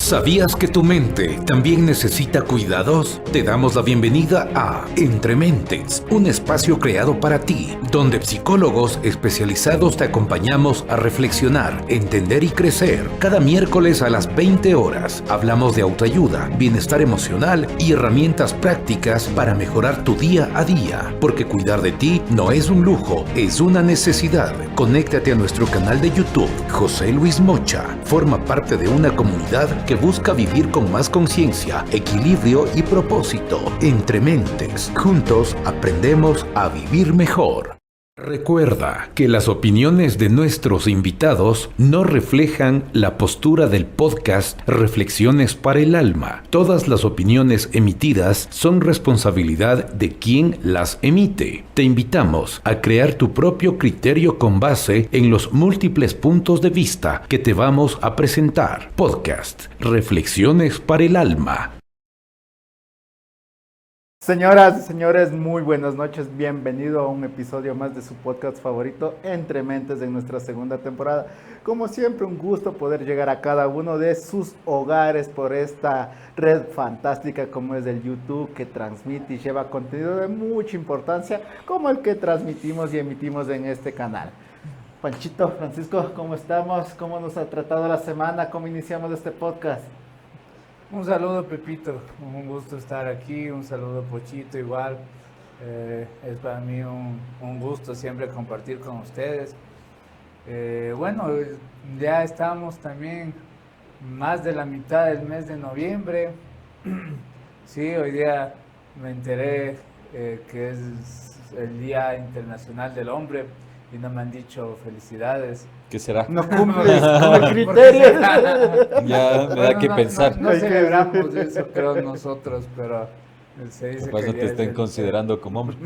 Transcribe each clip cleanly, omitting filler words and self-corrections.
¿Sabías que tu mente también necesita cuidados? Te damos la bienvenida a Entre Mentes, un espacio creado para ti, donde psicólogos especializados te acompañamos a reflexionar, entender y crecer. Cada miércoles a las 20 horas hablamos de autoayuda, bienestar emocional y herramientas prácticas para mejorar tu día a día, porque cuidar de ti no es un lujo, es una necesidad. Conéctate a nuestro canal de YouTube, José Luis Mocha. Forma parte de una comunidad que busca vivir con más conciencia, equilibrio y propósito. Entre Mentes, juntos aprendemos a vivir mejor. Recuerda que las opiniones de nuestros invitados no reflejan la postura del podcast Reflexiones para el Alma. Todas las opiniones emitidas son responsabilidad de quien las emite. Te invitamos a crear tu propio criterio con base en los múltiples puntos de vista que te vamos a presentar. Podcast Reflexiones para el Alma. Señoras y señores, muy buenas noches. Bienvenido a un episodio más de su podcast favorito, Entre Mentes, en nuestra segunda temporada. Como siempre, un gusto poder llegar a cada uno de sus hogares por esta red fantástica como es el YouTube, que transmite y lleva contenido de mucha importancia, como el que transmitimos y emitimos en este canal. Panchito, Francisco, ¿cómo estamos? ¿Cómo nos ha tratado la semana? ¿Cómo iniciamos este podcast? Un saludo, Pepito, un gusto estar aquí, un saludo, Pochito, igual. Es para mí un gusto siempre compartir con ustedes. Bueno, ya estamos también más de la mitad del mes de noviembre. Sí, hoy día me enteré que es el Día Internacional del Hombre y no me han dicho felicidades. ¿Qué será? No cumples con el criterio. Ya me da que pensar. No celebramos eso, creo, nosotros, pero se dice Capaz que no te estén considerando como hombre.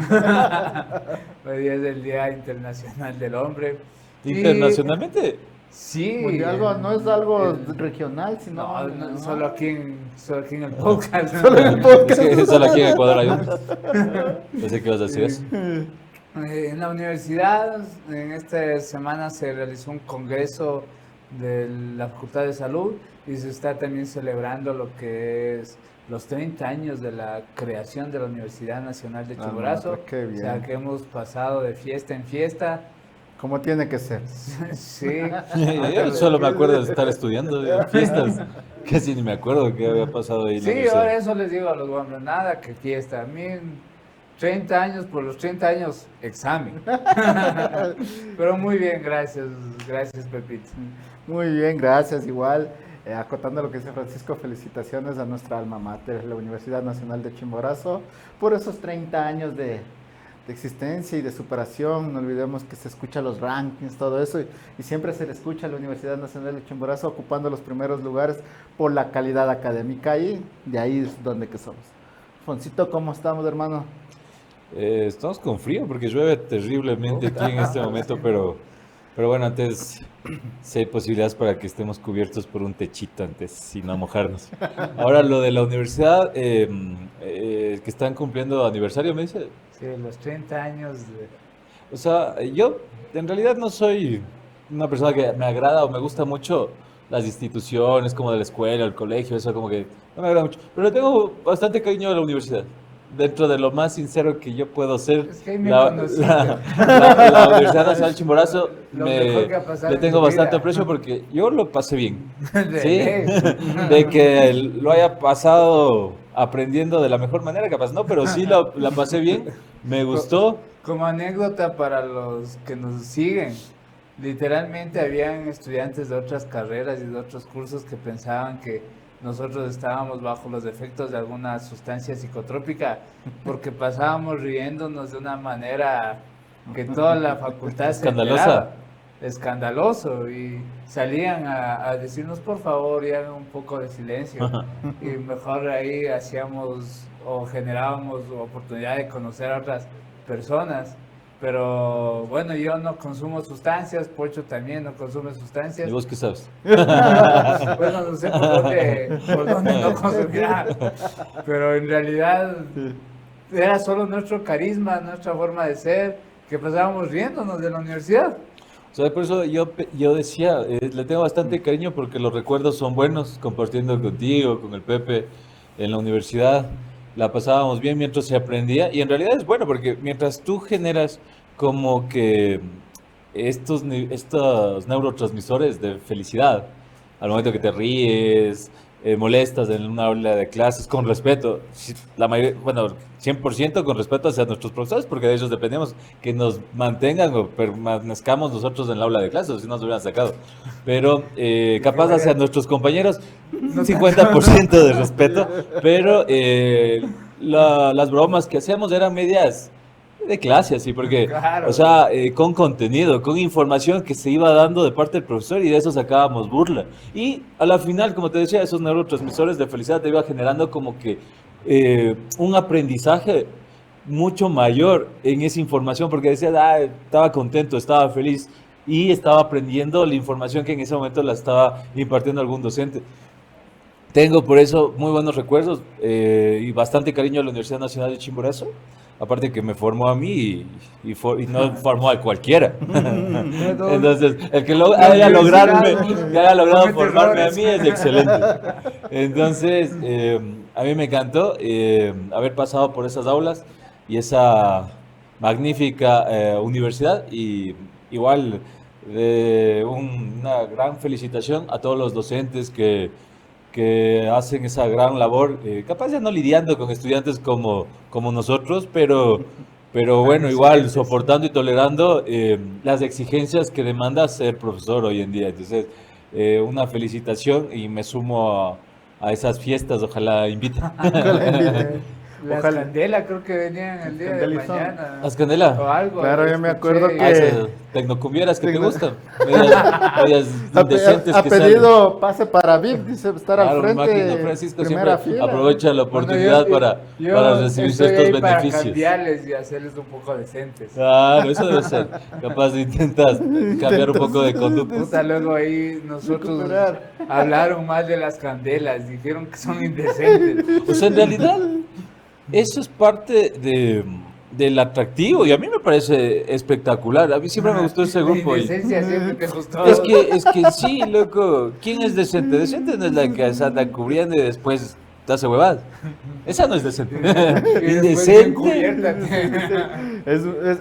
Hoy día es el Día Internacional del Hombre. Internacionalmente. Sí. No es algo regional, sino... No, solo aquí en el podcast. Solo en el podcast. Es que solo aquí en Ecuador hay uno. No sé qué vas a decir eso. En la universidad, en esta semana se realizó un congreso de la Facultad de Salud y se está también celebrando lo que es los 30 años de la creación de la Universidad Nacional de Chimborazo. Qué bien. O sea, que hemos pasado de fiesta en fiesta. Como tiene que ser. Sí. Yo solo me acuerdo de estar estudiando en fiestas. Casi ni me acuerdo qué había pasado ahí. Sí, ahora eso les digo a los hombres, nada que fiesta. A mí 30 años, por los 30 años, examen. Pero muy bien, gracias Pepito. Muy bien, gracias. Igual, acotando lo que dice Francisco, felicitaciones a nuestra alma mater, la Universidad Nacional de Chimborazo, por esos 30 años de existencia y de superación. No olvidemos que se escucha los rankings, todo eso, y siempre se le escucha a la Universidad Nacional de Chimborazo ocupando los primeros lugares por la calidad académica, y de ahí es donde que somos. Foncito, ¿cómo estamos, hermano? Estamos con frío porque llueve terriblemente aquí en este momento, pero bueno, antes sí hay posibilidades para que estemos cubiertos por un techito antes, sin no mojarnos. Ahora lo de la universidad, que están cumpliendo aniversario, me dice. Sí, los 30 años de... O sea, yo en realidad no soy una persona que me agrada o me gusta mucho las instituciones como de la escuela, el colegio, eso como que no me agrada mucho. Pero le tengo bastante cariño a la universidad. Dentro de lo más sincero que yo puedo ser, Es que ahí me la Universidad Nacional Chimborazo le tengo bastante aprecio porque yo lo pasé bien. ¿Sí? De que lo haya pasado aprendiendo de la mejor manera, capaz no, pero sí la pasé bien, me gustó. Como anécdota para los que nos siguen, literalmente habían estudiantes de otras carreras y de otros cursos que pensaban que nosotros estábamos bajo los efectos de alguna sustancia psicotrópica porque pasábamos riéndonos de una manera que toda la facultad Escandalosa. se enteraba. Escandaloso, y salían a decirnos por favor y hagan un poco de silencio y mejor ahí hacíamos o generábamos oportunidad de conocer a otras personas. Pero bueno, yo no consumo sustancias, Pocho también no consume sustancias. ¿Y vos qué sabes? Bueno, no sé por dónde no consumirá, pero en realidad era solo nuestro carisma, nuestra forma de ser, que pasábamos riéndonos de la universidad. O sea, por eso yo decía, le tengo bastante cariño porque los recuerdos son buenos, compartiendo contigo, con el Pepe en la universidad. La pasábamos bien mientras se aprendía y en realidad es bueno porque mientras tú generas como que estos neurotransmisores de felicidad, al momento que te ríes, molestas en una aula de clases con respeto, la mayoría, bueno, 100% con respeto hacia nuestros profesores, porque de ellos dependemos que nos mantengan o permanezcamos nosotros en el aula de clases, si no nos hubieran sacado. Pero capaz hacia nuestros compañeros, un 50% de respeto, pero las bromas que hacíamos eran medias de clase, así, porque, Claro. o sea, con contenido, con información que se iba dando de parte del profesor y de eso sacábamos burla. Y a la final, como te decía, esos neurotransmisores de felicidad te iba generando como que un aprendizaje mucho mayor en esa información, porque decías, estaba contento, estaba feliz y estaba aprendiendo la información que en ese momento la estaba impartiendo algún docente. Tengo por eso muy buenos recuerdos y bastante cariño a la Universidad Nacional de Chimborazo. Aparte que me formó a mí y no formó a cualquiera. Entonces, el que haya logrado formarme a mí es excelente. Entonces, a mí me encantó haber pasado por esas aulas y esa magnífica universidad. Y igual, una gran felicitación a todos los docentes que hacen esa gran labor, capaz ya no lidiando con estudiantes como nosotros, pero bueno, igual soportando y tolerando las exigencias que demanda ser profesor hoy en día. Entonces, una felicitación y me sumo a esas fiestas, ojalá inviten. Las Ojalá. Candela creo que venían el día de Candelizón. mañana. ¿Las Candela? O algo. Claro, yo me acuerdo escuché. que- Esas tecnocumbieras que te gustan. Medias indecentes Ha que salen. pedido pase para VIP, dice estar al Claro, frente, máquina, Francisco primera siempre fila. aprovecha la oportunidad para recibir estoy estos ahí para beneficios. cambiarles y hacerles un poco decentes. Claro, eso debe ser. Capaz intentas cambiar un poco de conducta. Puta, luego ahí nosotros Recuperar. hablaron mal de las candelas, dijeron que son indecentes. O sea, en realidad, eso es parte del atractivo y a mí me parece espectacular. A mí siempre me gustó ese grupo. La Y indecencia siempre te gustó. es que sí, loco. ¿Quién es decente? Decente no es la que se anda cubriendo y después te hace huevadas. Esa no es decente. Y después bien Indecente. cubierta.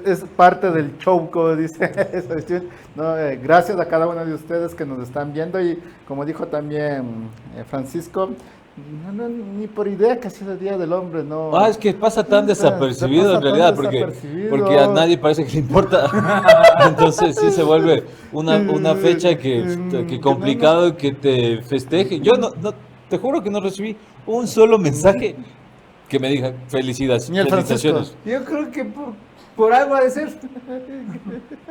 Es parte del show, como dice esa cuestión. No, gracias a cada uno de ustedes que nos están viendo y como dijo también Francisco, ni por idea que ha sido el Día del Hombre, no. Es que pasa tan desapercibido pasa en realidad, tan desapercibido. porque a nadie parece que le importa. Entonces sí se vuelve una fecha que complicado que te festeje. Yo te juro que no recibí un solo mensaje que me diga felicidades, Ni el Francisco. felicitaciones. Yo creo que por algo ha de ser.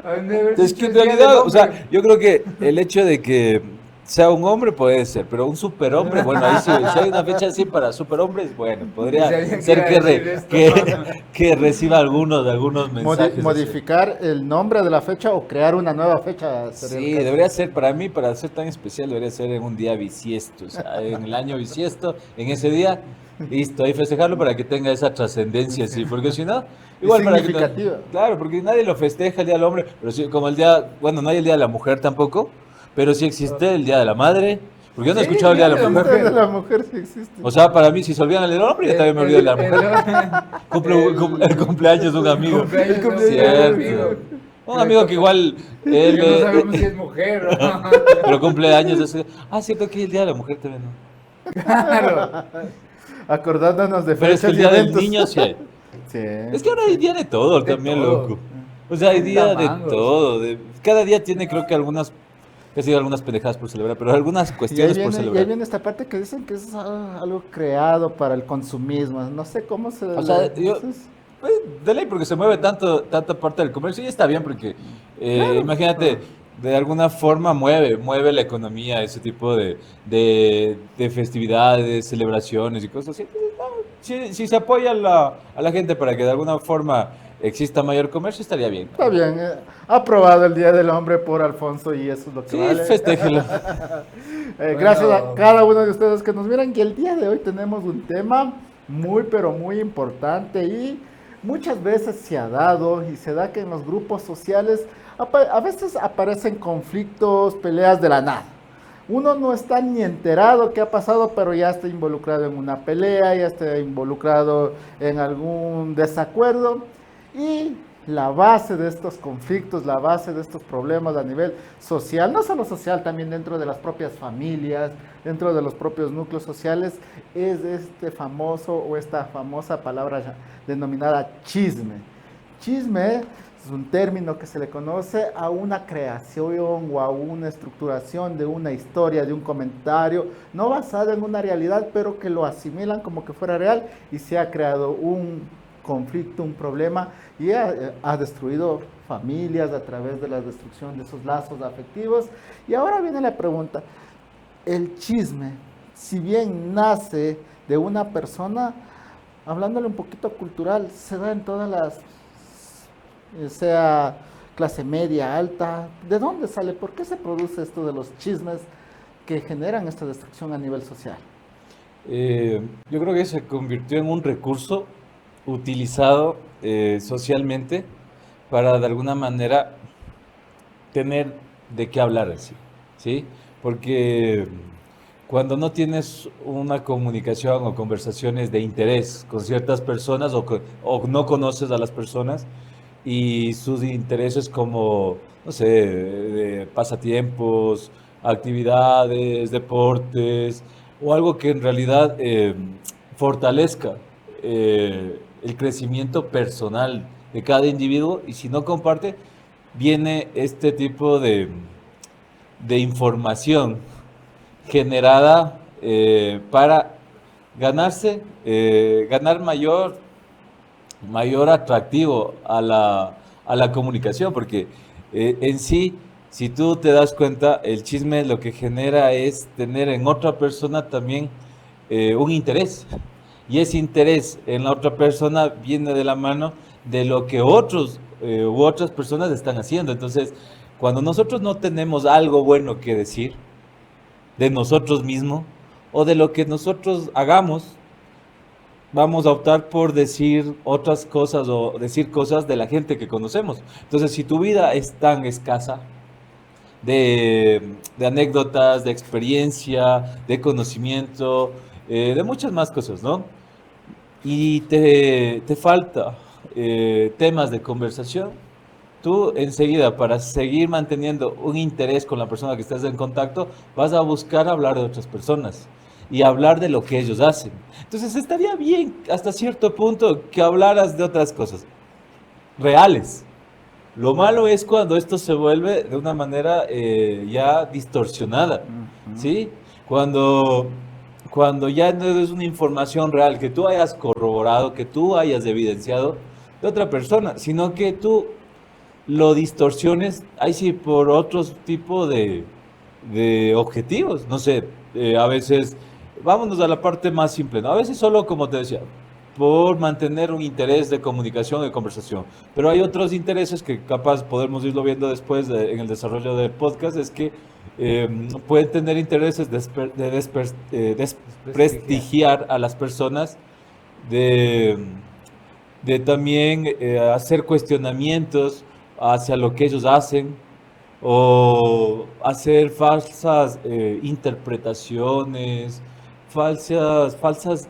Han de haber Es dicho que en el Día del realidad, o Hombre. sea, yo creo que el hecho de que sea un hombre puede ser, pero un superhombre, bueno, ahí sí, si hay una fecha así para superhombres, bueno, podría Si alguien ser quiere decir esto. que reciba algunos mensajes. así. Modificar el nombre de la fecha o crear una nueva fecha. sería el Sí, caso. debería ser para mí, para ser tan especial, debería ser en un día bisiesto, o sea, en el año bisiesto, en ese día, listo, ahí festejarlo para que tenga esa trascendencia, sí, porque si no, igual para que significativa. claro, porque nadie lo festeja el Día del Hombre, pero sí, como el día, bueno, no hay el Día de la Mujer tampoco, pero sí existe el Día de la Madre, porque yo no he Sí, escuchado el Día de la El Mujer. Día de la mujer sí existe. O sea, para mí, si se olvidan el del hombre, yo también me olvido de la mujer. El cumpleaños de un amigo. Cumpleaños de un Cierto. amigo. Un amigo que igual él, Que no sabemos si es mujer o no. pero cumpleaños de ese. Cierto que el Día de la Mujer también, ¿no? Claro. Acordándonos de Pero es que fechas el y Día del eventos. Niño sí hay. Sí. Es que ahora hay día de todo De también, todo. loco. O sea, hay día de Tamangos. todo. Cada día tiene, creo que algunas pendejadas por celebrar, pero algunas Y ahí, cuestiones por viene, y ahí celebrar. viene esta parte que dicen que es algo creado para el consumismo. No sé cómo se. O sea, yo- Entonces, Pues, de ley, porque se mueve tanta parte del comercio y está bien, porque imagínate, de alguna forma mueve la economía, ese tipo de festividades, celebraciones y cosas así. Entonces, no, si se apoya a la gente para que de alguna forma exista mayor comercio, estaría bien. está bien. Aprobado el Día del Hombre por Alfonso y eso es lo que Sí, vale. festéjelo. Gracias a cada uno de ustedes que nos miran. Y el día de hoy tenemos un tema muy, pero muy importante y muchas veces se ha dado y se da que en los grupos sociales a veces aparecen conflictos, peleas de la nada. Uno no está ni enterado qué ha pasado, pero ya está involucrado en una pelea, ya está involucrado en algún desacuerdo. Y la base de estos conflictos, la base de estos problemas a nivel social, no solo social, también dentro de las propias familias, dentro de los propios núcleos sociales, es este famoso o esta famosa palabra denominada chisme. Chisme es un término que se le conoce a una creación o a una estructuración de una historia, de un comentario, no basada en una realidad, pero que lo asimilan como que fuera real y se ha creado un conflicto, un problema y ha destruido familias a través de la destrucción de esos lazos afectivos. Y ahora viene la pregunta, el chisme, si bien nace de una persona, hablándole un poquito cultural, se da en todas las, sea clase media, alta, ¿de dónde sale? ¿Por qué se produce esto de los chismes que generan esta destrucción a nivel social? Yo creo que se convirtió en un recurso utilizado socialmente para de alguna manera tener de qué hablar así, ¿sí? Porque cuando no tienes una comunicación o conversaciones de interés con ciertas personas o no conoces a las personas y sus intereses como, no sé, de pasatiempos, actividades, deportes o algo que en realidad fortalezca el crecimiento personal de cada individuo y si no comparte, viene este tipo de información generada para ganar mayor atractivo a la comunicación, porque en sí, si tú te das cuenta, el chisme lo que genera es tener en otra persona también un interés. Y ese interés en la otra persona viene de la mano de lo que otros u otras personas están haciendo. Entonces, cuando nosotros no tenemos algo bueno que decir de nosotros mismos o de lo que nosotros hagamos, vamos a optar por decir otras cosas o decir cosas de la gente que conocemos. Entonces, si tu vida es tan escasa de anécdotas, de experiencia, de conocimiento, de muchas más cosas, ¿no? Y te falta temas de conversación, tú enseguida para seguir manteniendo un interés con la persona que estás en contacto, vas a buscar hablar de otras personas y hablar de lo que ellos hacen. Entonces estaría bien hasta cierto punto que hablaras de otras cosas reales. Lo malo es cuando esto se vuelve de una manera ya distorsionada, ¿sí? Cuando ya no es una información real que tú hayas corroborado, que tú hayas evidenciado de otra persona, sino que tú lo distorsiones, ahí sí, por otros tipos de objetivos. No sé, a veces, vámonos a la parte más simple, ¿no? A veces solo, como te decía, por mantener un interés de comunicación, de conversación. Pero hay otros intereses que capaz podemos irlo viendo después en el desarrollo del podcast, es que pueden tener intereses desprestigiar a las personas, de, de también hacer cuestionamientos hacia lo que ellos hacen o hacer falsas interpretaciones, falsas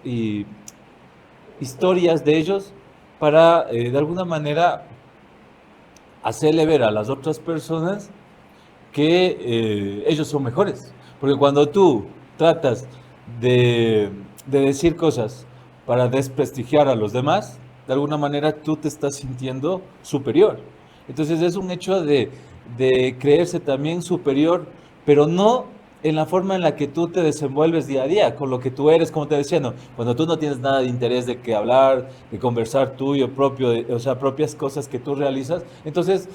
historias de ellos para de alguna manera hacerle ver a las otras personas que ellos son mejores. Porque cuando tú tratas de decir cosas para desprestigiar a los demás, de alguna manera tú te estás sintiendo superior. Entonces es un hecho de creerse también superior, pero no en la forma en la que tú te desenvuelves día a día, con lo que tú eres, como te decía, ¿no? Cuando tú no tienes nada de interés de que hablar, de conversar tuyo propio, o sea, propias cosas que tú realizas, entonces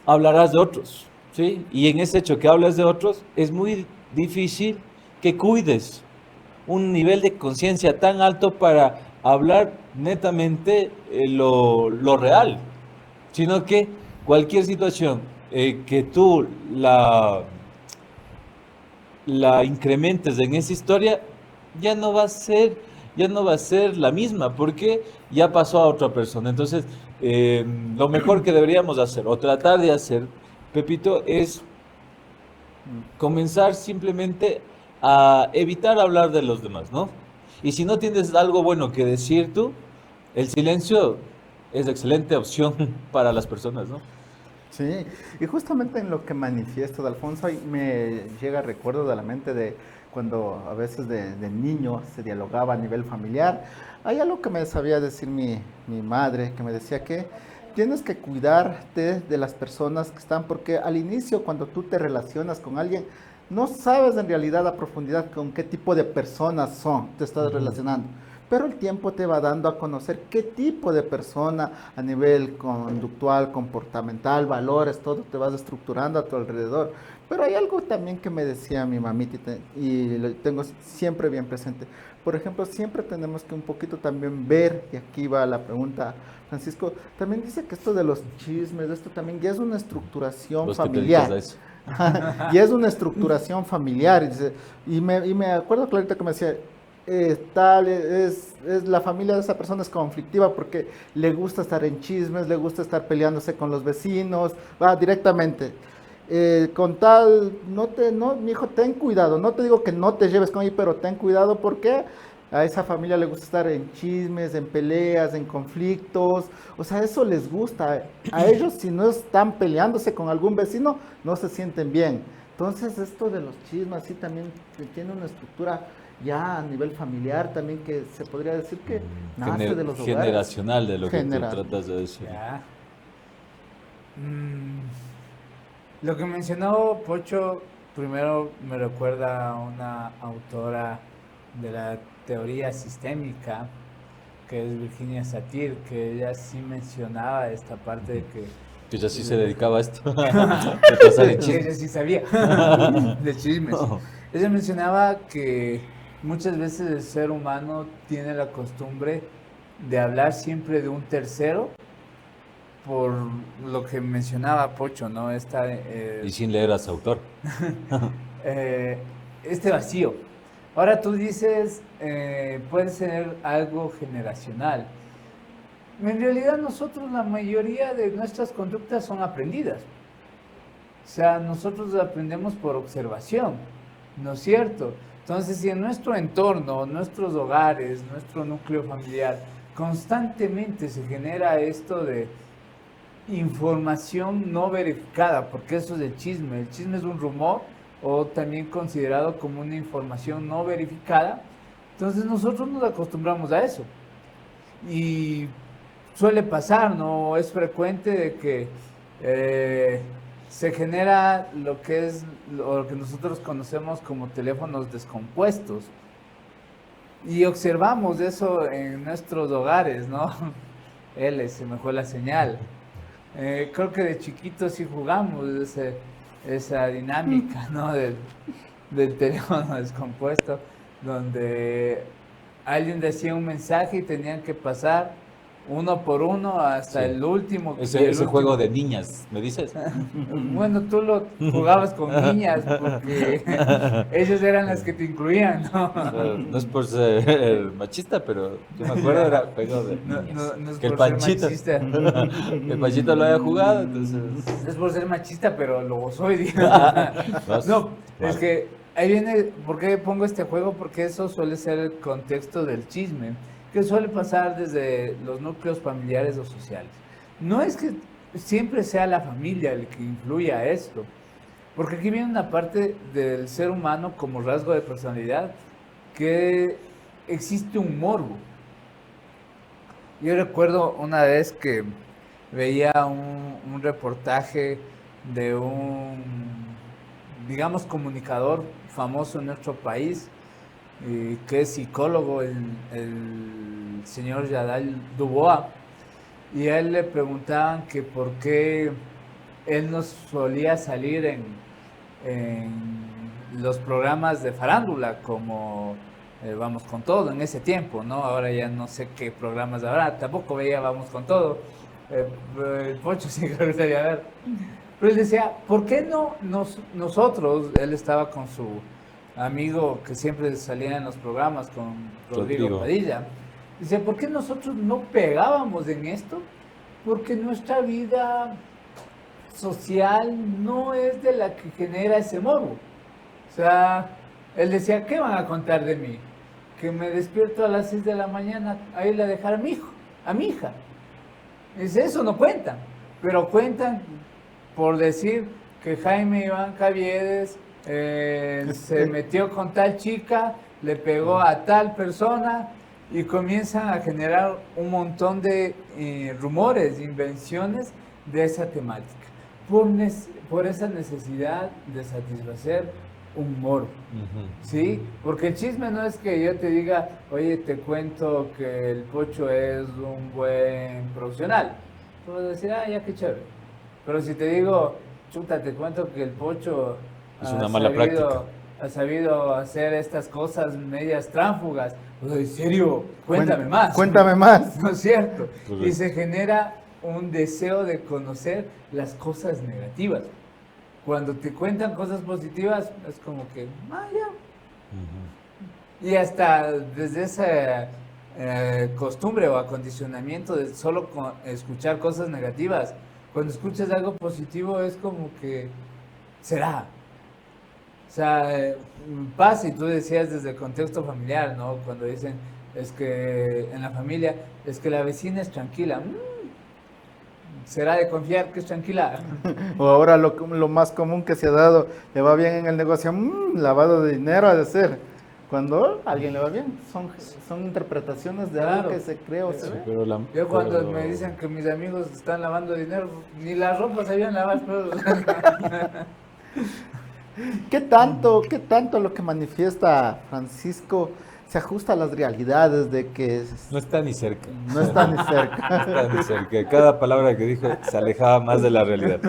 hablarás de otros, ¿sí? Y en ese hecho que hablas de otros, es muy difícil que cuides un nivel de conciencia tan alto para hablar netamente lo real, sino que cualquier situación que tú la incrementes en esa historia, ya no va a ser ya no va a ser la misma, porque ya pasó a otra persona. Entonces, lo mejor que deberíamos hacer, o tratar de hacer, Pepito, es comenzar simplemente a evitar hablar de los demás, ¿no? Y si no tienes algo bueno que decir tú, el silencio es excelente opción para las personas, ¿no? Sí, y justamente en lo que manifiestas, Alfonso, ahí me llega recuerdo de la mente de cuando a veces de niño se dialogaba a nivel familiar. Hay algo que me sabía decir mi madre, que me decía que tienes que cuidarte de las personas que están, porque al inicio cuando tú te relacionas con alguien, no sabes en realidad a profundidad con qué tipo de personas te estás relacionando. Pero el tiempo te va dando a conocer qué tipo de persona a nivel conductual, comportamental, valores, todo te vas estructurando a tu alrededor. Pero hay algo también que me decía mi mamita y lo tengo siempre bien presente. Por ejemplo, siempre tenemos que un poquito también ver, y aquí va la pregunta, Francisco, también dice que esto de los chismes, esto también ya es una estructuración Los que te familiar. dedicas a eso. Y es una estructuración familiar. Y me acuerdo clarito que me decía, es la familia de esa persona es conflictiva porque le gusta estar en chismes, le gusta estar peleándose con los vecinos, va directamente. Con tal, mi hijo, ten cuidado, no te digo que no te lleves con él, pero ten cuidado porque a esa familia le gusta estar en chismes, en peleas, en conflictos, o sea, eso les gusta. A ellos si no están peleándose con algún vecino, no se sienten bien. Entonces esto de los chismes sí también tiene una estructura ya a nivel familiar también que se podría decir que nace de los hogares. Generacional de lo que tú tratas de decir. Ya. Lo que mencionó Pocho, primero me recuerda a una autora de la teoría sistémica, que es Virginia Satir, que ella sí mencionaba esta parte de que... Que ella sí se dedicaba a esto. De pasar en que chismes. ella sí sabía de chismes. Ella mencionaba que muchas veces el ser humano tiene la costumbre de hablar siempre de un tercero, por lo que mencionaba Pocho, ¿no? Y sin leer a su autor. Este vacío. Ahora tú dices, puede ser algo generacional. En realidad nosotros, la mayoría de nuestras conductas son aprendidas. O sea, nosotros aprendemos por observación, ¿no es cierto? Entonces, si en nuestro entorno, nuestros hogares, nuestro núcleo familiar, constantemente se genera esto de información no verificada, porque eso es el chisme es un rumor o también considerado como una información no verificada, entonces nosotros nos acostumbramos a eso. Y suele pasar, ¿no? Es frecuente de que se genera lo que nosotros conocemos como teléfonos descompuestos. Y observamos eso en nuestros hogares, ¿no? Se me fue la señal. Creo que de chiquitos sí jugamos esa dinámica, ¿no? Del teléfono descompuesto, donde alguien decía un mensaje y tenían que pasar uno por uno hasta el último. Ese juego de niñas, ¿me dices? Bueno, tú lo jugabas con niñas porque ellas eran las que te incluían, ¿no? No es por ser machista, pero yo me acuerdo era juego de niñas. No es que el por ser Panchito, machista. que el Panchito lo haya jugado, entonces... No es por ser machista, pero lo soy. No, es que ahí viene, ¿por qué pongo este juego? Porque eso suele ser el contexto del chisme, que suele pasar desde los núcleos familiares o sociales. No es que siempre sea la familia el que influya a esto, porque aquí viene una parte del ser humano como rasgo de personalidad, que existe un morbo. Yo recuerdo una vez que veía un reportaje de un, digamos, comunicador famoso en nuestro país, que es psicólogo, el señor Yadal Dubois, y a él le preguntaban que por qué él no solía salir en los programas de farándula como Vamos con Todo en ese tiempo, ¿no? Ahora ya no sé qué programas habrá, tampoco veía Vamos con Todo, el Pocho sí que gustaría ver, pero él decía, ¿por qué no nosotros, él estaba con su amigo que siempre salía en los programas con Rodrigo Rodrigo. Padilla, dice, ¿por qué nosotros no pegábamos en esto? Porque nuestra vida social no es de la que genera ese morbo. O sea, él decía, ¿qué van a contar de mí? Que me despierto a las 6 de la mañana a irle a dejar a mi hijo, a mi hija. Dice, eso no cuentan, pero cuentan por decir que Jaime Iván Caviedes se metió con tal chica, le pegó a tal persona y comienzan a generar un montón de rumores, invenciones de esa temática, por esa necesidad de satisfacer un morbo. Ujú. ¿Sí? Porque el chisme no es que yo te diga, oye, te cuento que el Pocho es un buen profesional. Tú vas a decir, ah, ya qué chévere. Pero si te digo, chuta, te cuento que el Pocho Es una mala práctica. ha sabido hacer estas cosas medias tránfugas. Pues, en serio, cuéntame más. Cuéntame más. ¿No es cierto? Correcto. Y se genera un deseo de conocer las cosas negativas. Cuando te cuentan cosas positivas, es como que, ah, ya. Ujú. Y hasta desde esa costumbre o acondicionamiento de solo escuchar cosas negativas, cuando escuchas algo positivo es como que, será. O sea, pasa, y tú decías desde el contexto familiar, ¿no? Cuando dicen, es que en la familia, es que la vecina es tranquila. ¿Será de confiar que es tranquila? O ahora lo más común que se ha dado, le va bien en el negocio, lavado de dinero ha de ser. Cuando a alguien le va bien, son interpretaciones de algo Claro. que se cree o se Sí, ve. pero Yo cuando pero- me dicen que mis amigos están lavando dinero, ni la ropa sabían lavar, pero... Qué tanto lo que manifiesta Francisco se ajusta a las realidades de que No está ni cerca. no está ni No cerca? está ni cerca. Cada palabra que dijo se alejaba más de la realidad.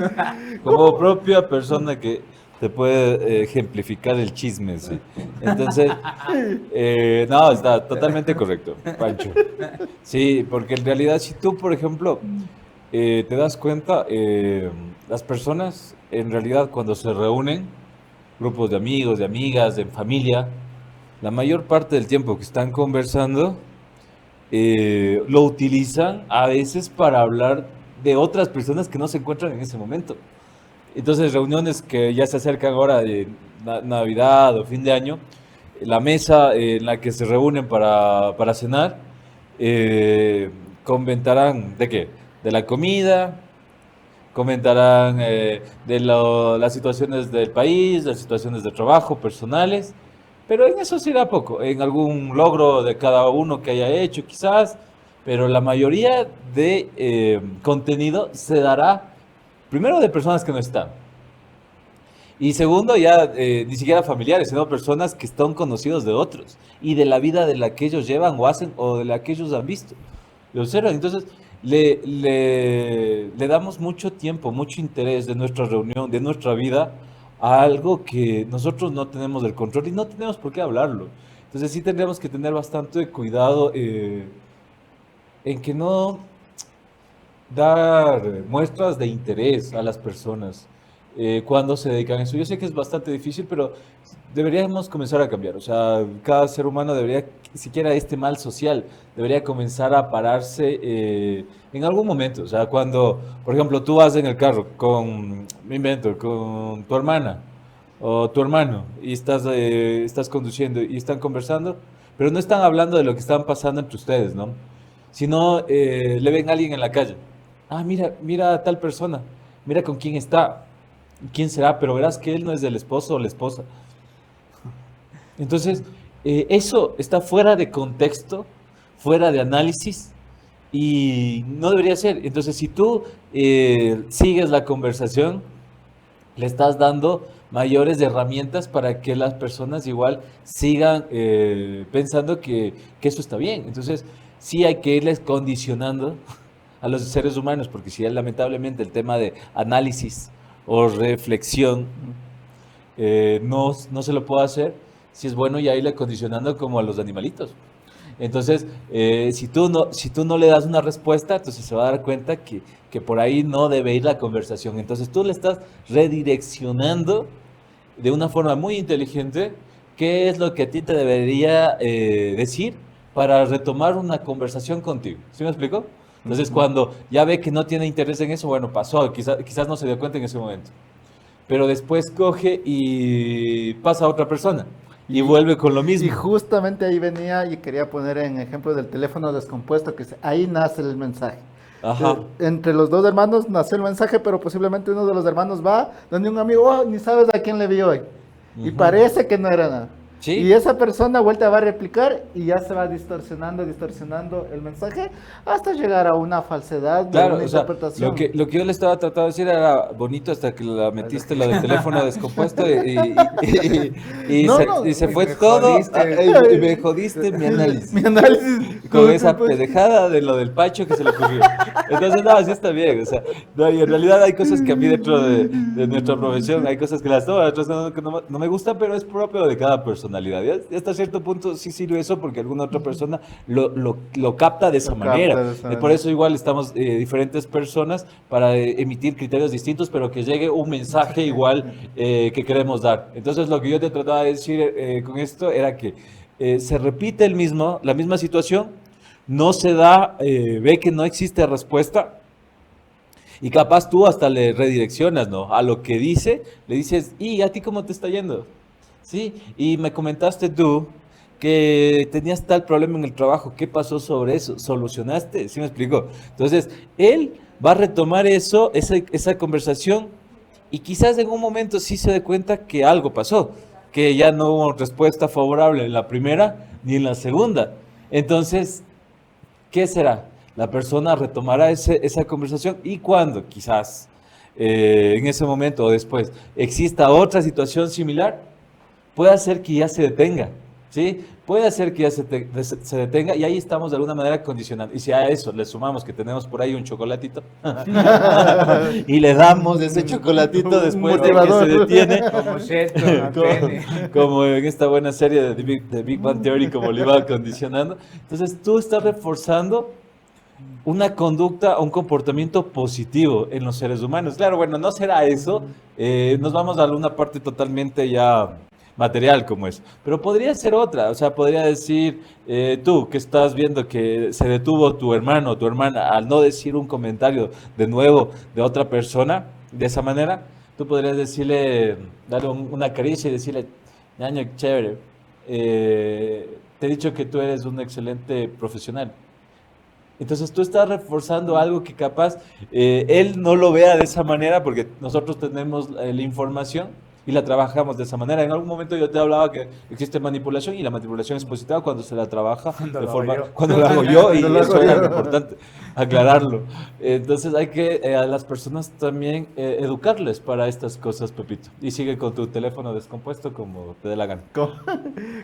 Como propia persona que te puede ejemplificar el chisme, sí. Entonces, no, está totalmente correcto, Pancho. Sí, porque en realidad si tú, por ejemplo, te das cuenta, las personas en realidad cuando se reúnen, grupos de amigos, de amigas, en familia, la mayor parte del tiempo que están conversando, lo utilizan a veces para hablar de otras personas que no se encuentran en ese momento. Entonces, reuniones que ya se acercan ahora de Navidad o fin de año, la mesa en la que se reúnen para cenar, comentarán de qué, de la comida, comentarán las situaciones del país, las situaciones de trabajo, personales, pero en eso se irá poco, en algún logro de cada uno que haya hecho quizás, pero la mayoría de contenido se dará primero de personas que no están. Y segundo, ya ni siquiera familiares, sino personas que están conocidos de otros y de la vida de la que ellos llevan o hacen o de la que ellos han visto. Lo observan. Entonces, le damos mucho tiempo, mucho interés de nuestra reunión, de nuestra vida, a algo que nosotros no tenemos el control y no tenemos por qué hablarlo. Entonces, sí tendríamos que tener bastante cuidado en que no dar muestras de interés a las personas cuando se dedican a eso. Yo sé que es bastante difícil, pero deberíamos comenzar a cambiar. O sea, cada ser humano debería, siquiera este mal social, debería comenzar a pararse en algún momento. O sea, cuando, por ejemplo, tú vas en el carro me invento, con tu hermana o tu hermano y estás conduciendo y están conversando, pero no están hablando de lo que están pasando entre ustedes, ¿no? Sino le ven a alguien en la calle. Ah, mira a tal persona, mira con quién está, quién será, pero verás que él no es del esposo o la esposa. Entonces, eso está fuera de contexto, fuera de análisis y no debería ser. Entonces, si tú sigues la conversación, le estás dando mayores herramientas para que las personas igual sigan pensando que eso está bien. Entonces, sí hay que irles condicionando a los seres humanos, porque si lamentablemente el tema de análisis o reflexión no se lo puede hacer, si es bueno ya irle condicionando como a los animalitos. Entonces, si tú no le das una respuesta, entonces se va a dar cuenta que por ahí no debe ir la conversación. Entonces tú le estás redireccionando de una forma muy inteligente qué es lo que a ti te debería decir para retomar una conversación contigo. ¿Sí me explico? Entonces, cuando ya ve que no tiene interés en eso, bueno, pasó, quizás no se dio cuenta en ese momento. Pero después coge y pasa a otra persona y vuelve con lo Y mismo. justamente ahí venía y quería poner en ejemplo del teléfono descompuesto, ahí nace el mensaje. Ajá. Entre los dos hermanos nació el mensaje, pero posiblemente uno de los hermanos va donde un amigo, oh, ni sabes a quién le vi hoy. Y Ujú. parece que no era nada. Sí. Y esa persona vuelta va a replicar y ya se va distorsionando el mensaje hasta llegar a una falsedad, de Claro, una o sea, interpretación. lo que yo le estaba tratando de decir era bonito hasta que la metiste lo del teléfono descompuesto No, no, y se y fue me todo jodiste. y me jodiste mi análisis. Mi análisis. Con esa Pues, pendejada de lo del Pacho que se le ocurrió. Entonces, no, así está bien. O sea, no, y en realidad hay cosas que a mí dentro de nuestra profesión, hay cosas que las tomo, otras que no me gustan, pero es propio de cada personalidad. Y hasta cierto punto sí sirve eso porque alguna otra persona lo capta de esa Lo capta manera. de esa Por manera. eso igual estamos diferentes personas para emitir criterios distintos, pero que llegue un mensaje igual que queremos dar. Entonces, lo que yo te trataba de decir con esto era que se repite la misma situación, no se da, ve que no existe respuesta y capaz tú hasta le redireccionas, ¿no? A lo que dice, le dices, ¿y a ti cómo te está yendo? Sí, y me comentaste tú que tenías tal problema en el trabajo, ¿qué pasó sobre eso? ¿Solucionaste? ¿Sí me explico? Entonces, él va a retomar esa conversación y quizás en un momento sí se dé cuenta que algo pasó, que ya no hubo respuesta favorable en la primera ni en la segunda. Entonces, ¿qué será? La persona retomará esa conversación y cuando quizás en ese momento o después exista otra situación similar, puede hacer que ya se detenga, ¿sí? Puede hacer que ya se detenga y ahí estamos de alguna manera condicionando. Y si a eso le sumamos que tenemos por ahí un chocolatito y le damos ese chocolatito después de que se Motivador. detiene, Como Sheldon, a Penny. como en esta buena serie de Big Bang Theory, como le iba condicionando. Entonces tú estás reforzando una conducta, un comportamiento positivo en los seres humanos. Claro, bueno, no será eso, nos vamos a una parte totalmente ya material como es, pero podría ser otra, o sea, podría decir, tú que estás viendo que se detuvo tu hermano o tu hermana al no decir un comentario de nuevo de otra persona, de esa manera, tú podrías decirle, darle una caricia y decirle, ñaño, chévere, te he dicho que tú eres un excelente profesional. Entonces tú estás reforzando algo que capaz él no lo vea de esa manera porque nosotros tenemos la información y la trabajamos de esa manera. En algún momento yo te hablaba que existe manipulación y la manipulación es positiva cuando se la trabaja Cuando de lo forma, hago yo. cuando lo hago yo y Cuando lo eso hago era yo. lo importante, aclararlo. Entonces hay que a las personas también educarles para estas cosas, Pepito. Y sigue con tu teléfono descompuesto como te dé la gana.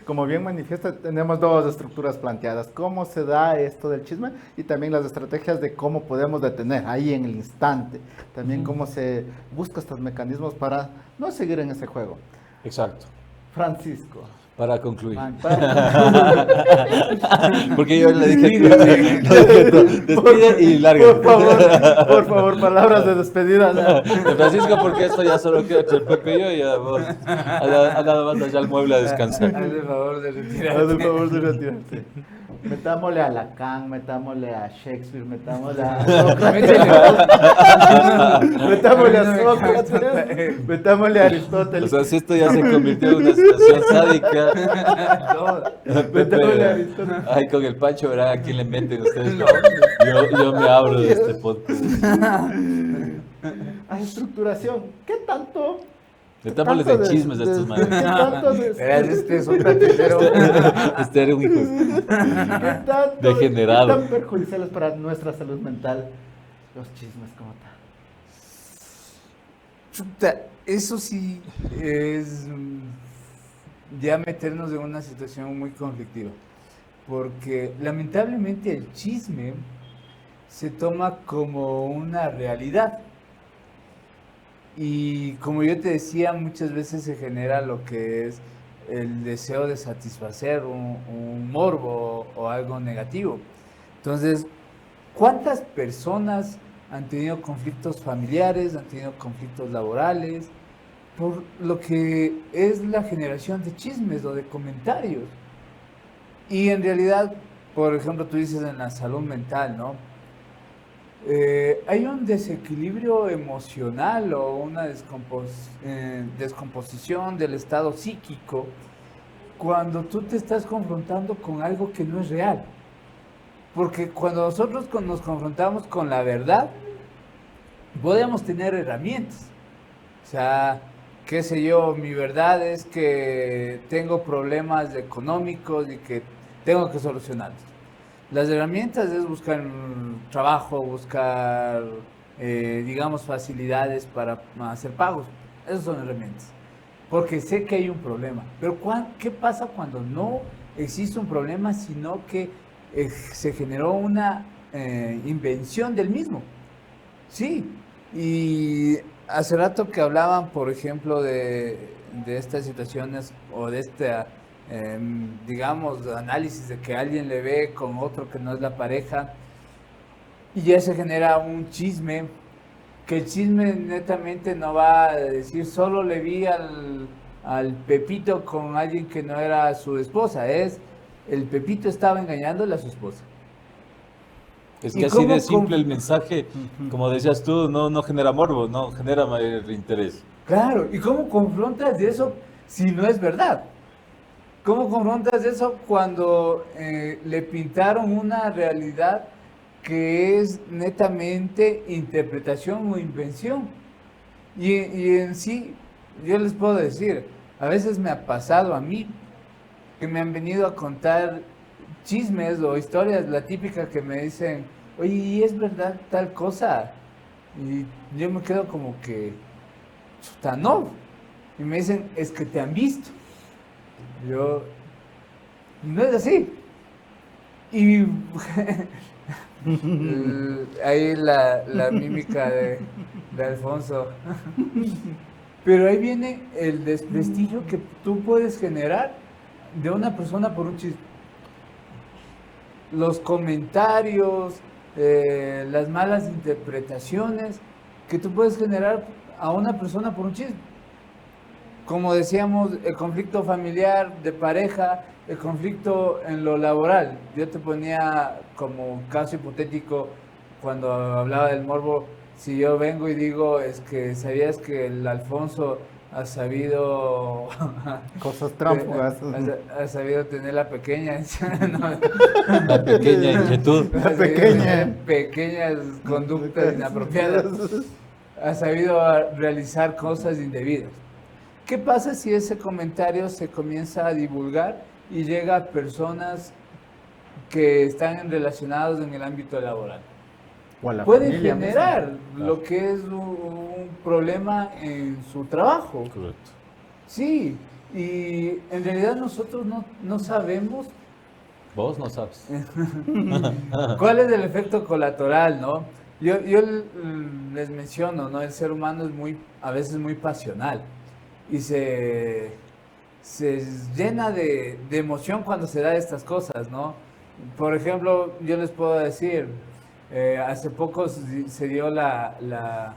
Como bien manifiesta, tenemos dos estructuras planteadas. Cómo se da esto del chisme y también las estrategias de cómo podemos detener ahí en el instante. También cómo se busca estos mecanismos para no seguir en ese juego. Exacto. Francisco. Para concluir. Para- Porque yo le dije, despide y larga. por favor, palabras de despedida. ¿no? De Francisco, porque esto ya solo queda entre el Pepe y yo y ya vos, a nada más allá al mueble a descansar. Haz el favor de Haz el retirarte. favor de retirarse. Metámosle a Lacan, metámosle a Shakespeare, metámosle a Métele. metámosle A a mí no me Sócrates, cansa. metámosle a O Aristóteles. sea, si esto ya se convirtió en una situación sádica. Metámosle a Pepe, Aristóteles. ay, con el Pancho, verán a quién le meten ustedes. Yo me abro de este podcast. A estructuración. ¿Qué tanto? Metámosles tanto de chismes de estos ¿Qué manes. tanto Verás, este es un platero. Este era un hijo. ¿Qué tanto? Degenerado. ¿Qué tan perjudiciales para nuestra salud mental los chismes como tal? Chuta, eso sí es ya meternos en una situación muy conflictiva, porque lamentablemente el chisme se toma como una realidad y como yo te decía, muchas veces se genera lo que es el deseo de satisfacer un morbo o algo negativo. Entonces, ¿cuántas personas han tenido conflictos familiares, han tenido conflictos laborales por lo que es la generación de chismes o de comentarios. Y en realidad, por ejemplo, tú dices en la salud mental, ¿no? Hay un desequilibrio emocional o una descomposición del estado psíquico cuando tú te estás confrontando con algo que no es real. Porque cuando nosotros nos confrontamos con la verdad, podemos tener herramientas. O sea, qué sé yo, mi verdad es que tengo problemas económicos y que tengo que solucionarlos. Las herramientas es buscar un trabajo, buscar, digamos, facilidades para hacer pagos. Esas son herramientas. Porque sé que hay un problema. Pero ¿qué pasa cuando no existe un problema, sino que se generó una invención del mismo? Sí. Y hace rato que hablaban, por ejemplo, de estas situaciones o de esta, digamos, análisis de que alguien le ve con otro que no es la pareja y ya se genera un chisme, que el chisme netamente no va a decir solo le vi al Pepito con alguien que no era su esposa, es el Pepito estaba engañándole a su esposa. Es ¿Y que así cómo de simple el mensaje, como decías tú, no genera morbo, no genera mayor interés. Claro, ¿y cómo confrontas eso si no es verdad? ¿Cómo confrontas eso cuando le pintaron una realidad que es netamente interpretación o invención? Y en sí, yo les puedo decir, a veces me ha pasado a mí que me han venido a contar chismes o historias, la típica que me dicen, oye, ¿y es verdad tal cosa? Y yo me quedo como que, chuta, no. Y me dicen, es que te han visto. Yo, no es así. Y ahí la mímica de Alfonso. Pero ahí viene el desprestigio que tú puedes generar de una persona por un chisme. Los comentarios, las malas interpretaciones que tú puedes generar a una persona por un chisme. Como decíamos, el conflicto familiar, de pareja, el conflicto en lo laboral. Yo te ponía como caso hipotético cuando hablaba del morbo, si yo vengo y digo, es que sabías que el Alfonso ha sabido Cosas tránsfugas. ha sabido tener la pequeña no, La pequeña inquietud. La pequeña. pequeñas conductas inapropiadas, ha sabido realizar cosas indebidas. ¿Qué pasa si ese comentario se comienza a divulgar y llega a personas que están relacionados en el ámbito laboral? O a la Puede familia generar misma. lo que es un problema en su trabajo. Correcto. Sí, y en realidad nosotros no sabemos Vos no sabes. cuál es el efecto colateral, ¿no? Yo les menciono, ¿no? El ser humano es a veces muy pasional y se llena de emoción cuando se da estas cosas, ¿no? Por ejemplo, yo les puedo decir, hace poco se dio la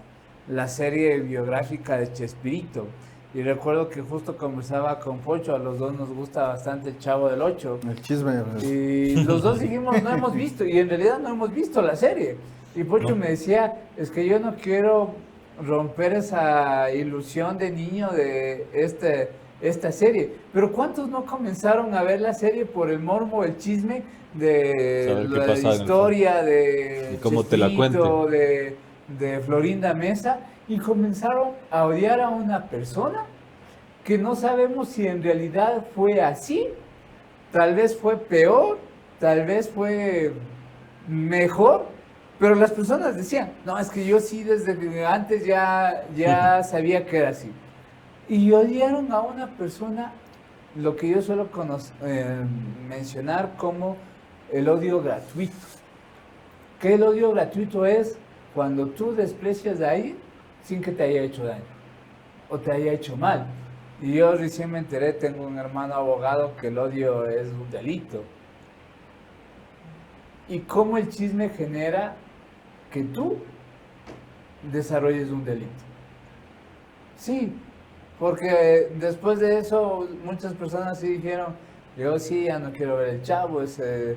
serie biográfica de Chespirito. Y recuerdo que justo conversaba con Pocho, a los dos nos gusta bastante el Chavo del Ocho. El chisme. Y los dos dijimos, no hemos visto, y en realidad no hemos visto la serie. Y Pocho me decía, es que yo no quiero romper esa ilusión de niño de esta serie. Pero ¿cuántos no comenzaron a ver la serie por el morbo, el chisme de Saber qué la pasaba en el historia de Y cómo te la Chespirito, cuente. de Florinda Mesa, y comenzaron a odiar a una persona que no sabemos si en realidad fue así, tal vez fue peor, tal vez fue mejor, pero las personas decían, no, es que yo sí desde antes ya sabía que era así. Y odiaron a una persona, lo que yo suelo mencionar como el odio gratuito. ¿Qué el odio gratuito es? Cuando tú desprecias a alguien sin que te haya hecho daño o te haya hecho mal. Y yo recién me enteré, tengo un hermano abogado, que el odio es un delito. Y cómo el chisme genera que tú desarrolles un delito. Sí, Porque después de eso muchas personas sí dijeron, yo sí, ya no quiero ver el Chavo, ese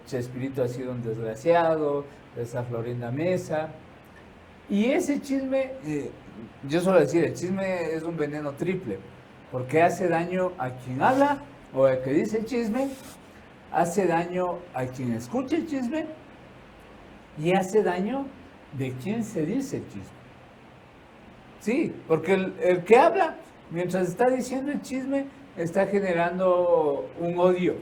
Chespirito ha sido un desgraciado, esa Florinda Mesa. Y ese chisme, yo suelo decir, el chisme es un veneno triple, porque hace daño a quien habla o al que dice el chisme, hace daño a quien escucha el chisme y hace daño de quien se dice el chisme. Sí, porque el que habla, mientras está diciendo el chisme, está generando un odio